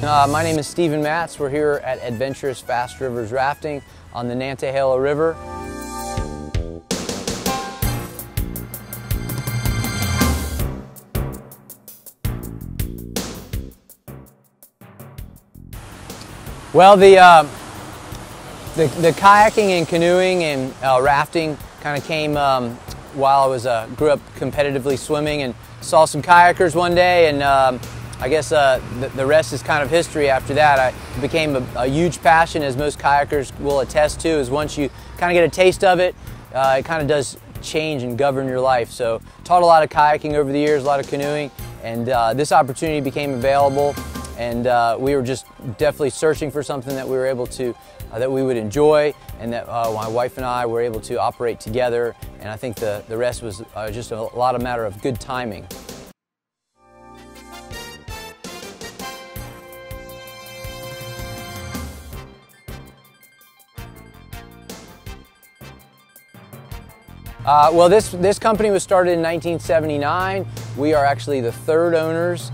My name is Stephen Matz. We're here at Adventurous Fast Rivers Rafting on the Nantahala River. Well, the kayaking and canoeing and rafting kind of came while I grew up competitively swimming, and saw some kayakers one day, and I guess the rest is kind of history after that. It became a huge passion, as most kayakers will attest to, is once you kind of get a taste of it, it kind of does change and govern your life. So taught a lot of kayaking over the years, a lot of canoeing, and this opportunity became available, and we were just definitely searching for something that we were able to, that we would enjoy, and that my wife and I were able to operate together, and I think the rest was just a lot of matter of good timing. Well, this company was started in 1979. We are actually the third owners.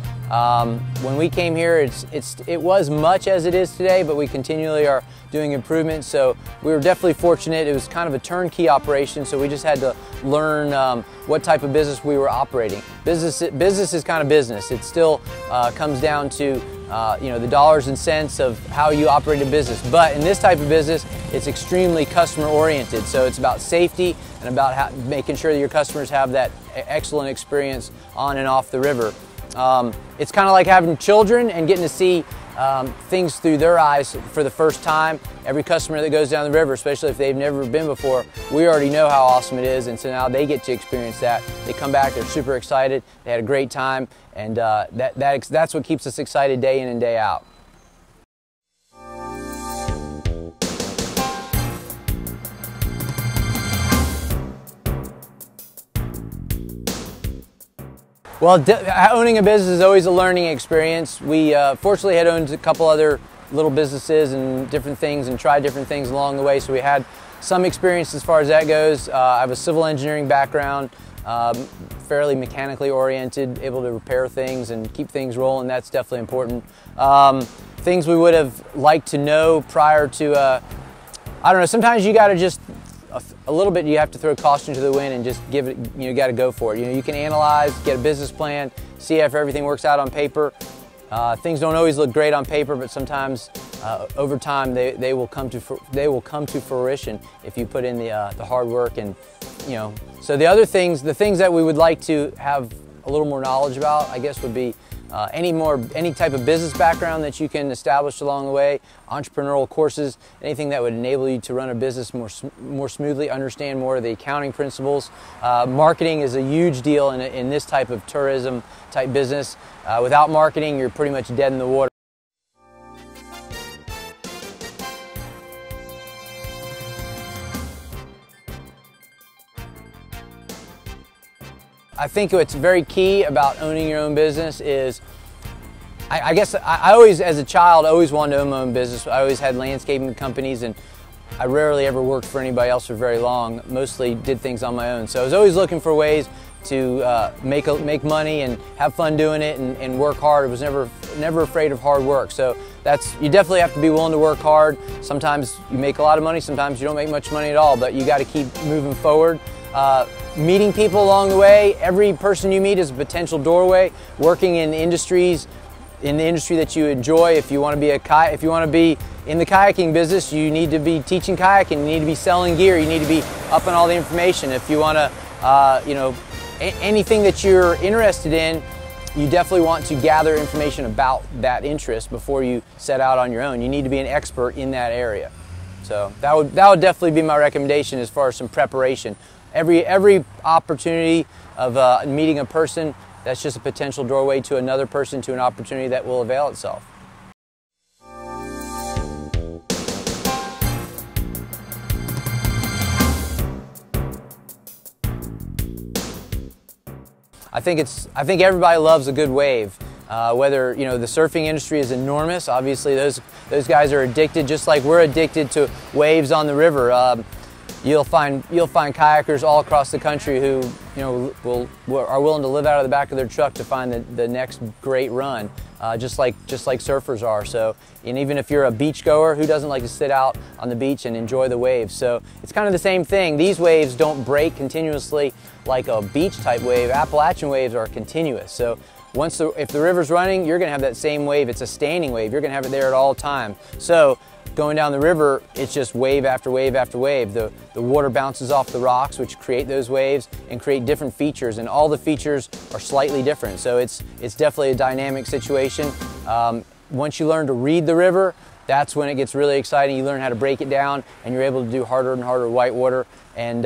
When we came here, it was much as it is today, but we continually are doing improvements. So we were definitely fortunate. It was kind of a turnkey operation, so we just had to learn what type of business we were operating. Business is kind of business. It still comes down to the dollars and cents of how you operate a business. But in this type of business, it's extremely customer oriented. So it's about safety and about making sure that your customers have that excellent experience on and off the river. It's kind of like having children and getting to see things through their eyes for the first time. Every customer that goes down the river, especially if they've never been before, we already know how awesome it is, and so now they get to experience that. They come back, they're super excited, they had a great time, and that's what keeps us excited day in and day out. Well, owning a business is always a learning experience. We fortunately had owned a couple other little businesses and different things, and tried different things along the way, so we had some experience as far as that goes. I have a civil engineering background, fairly mechanically oriented, able to repair things and keep things rolling. That's definitely important. Things we would have liked to know prior to, I don't know, sometimes you got to just a little bit, you have to throw caution to the wind and just give it, you got to go for it. You can analyze, get a business plan, see if everything works out on paper. Things don't always look great on paper, but sometimes over time they will come to fruition if you put in the hard work. And so the other things, the things that we would like to have a little more knowledge about, I guess, would be any type of business background that you can establish along the way, entrepreneurial courses, anything that would enable you to run a business more smoothly, understand more of the accounting principles. Marketing is a huge deal in this type of tourism type business. Without marketing, you're pretty much dead in the water. I think what's very key about owning your own business is, I guess I always, as a child, always wanted to own my own business. I always had landscaping companies, and I rarely ever worked for anybody else for very long. Mostly did things on my own. So I was always looking for ways to make money and have fun doing it, and work hard. I was never afraid of hard work. So you definitely have to be willing to work hard. Sometimes you make a lot of money, sometimes you don't make much money at all, but you got to keep moving forward. Meeting people along the way. Every person you meet is a potential doorway. Working in industries, in the industry that you enjoy. If you want to be in the kayaking business, you need to be teaching kayaking. You need to be selling gear. You need to be up on all the information. If you want to, anything that you're interested in, you definitely want to gather information about that interest before you set out on your own. You need to be an expert in that area. So that would definitely be my recommendation as far as some preparation. Every opportunity of meeting a person, that's just a potential doorway to another person, to an opportunity that will avail itself. I think everybody loves a good wave. Whether the surfing industry is enormous, obviously those guys are addicted, just like we're addicted to waves on the river. You'll find kayakers all across the country who are willing to live out of the back of their truck to find the next great run, just like surfers are. So, and even if you're a beach goer, who doesn't like to sit out on the beach and enjoy the waves? So it's kind of the same thing. These waves don't break continuously like a beach type wave. Appalachian waves are continuous. So if the river's running, you're going to have that same wave. It's a standing wave. You're going to have it there at all time. So going down the river, it's just wave after wave after wave. The water bounces off the rocks, which create those waves and create different features, and all the features are slightly different. So it's definitely a dynamic situation. Once you learn to read the river, that's when it gets really exciting. You learn how to break it down, and you're able to do harder and harder whitewater. And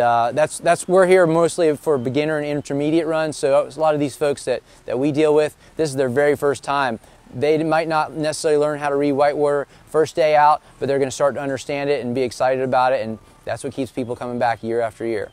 we're here mostly for beginner and intermediate runs. So a lot of these folks that we deal with, this is their very first time. They might not necessarily learn how to read whitewater first day out, but they're going to start to understand it and be excited about it, and that's what keeps people coming back year after year.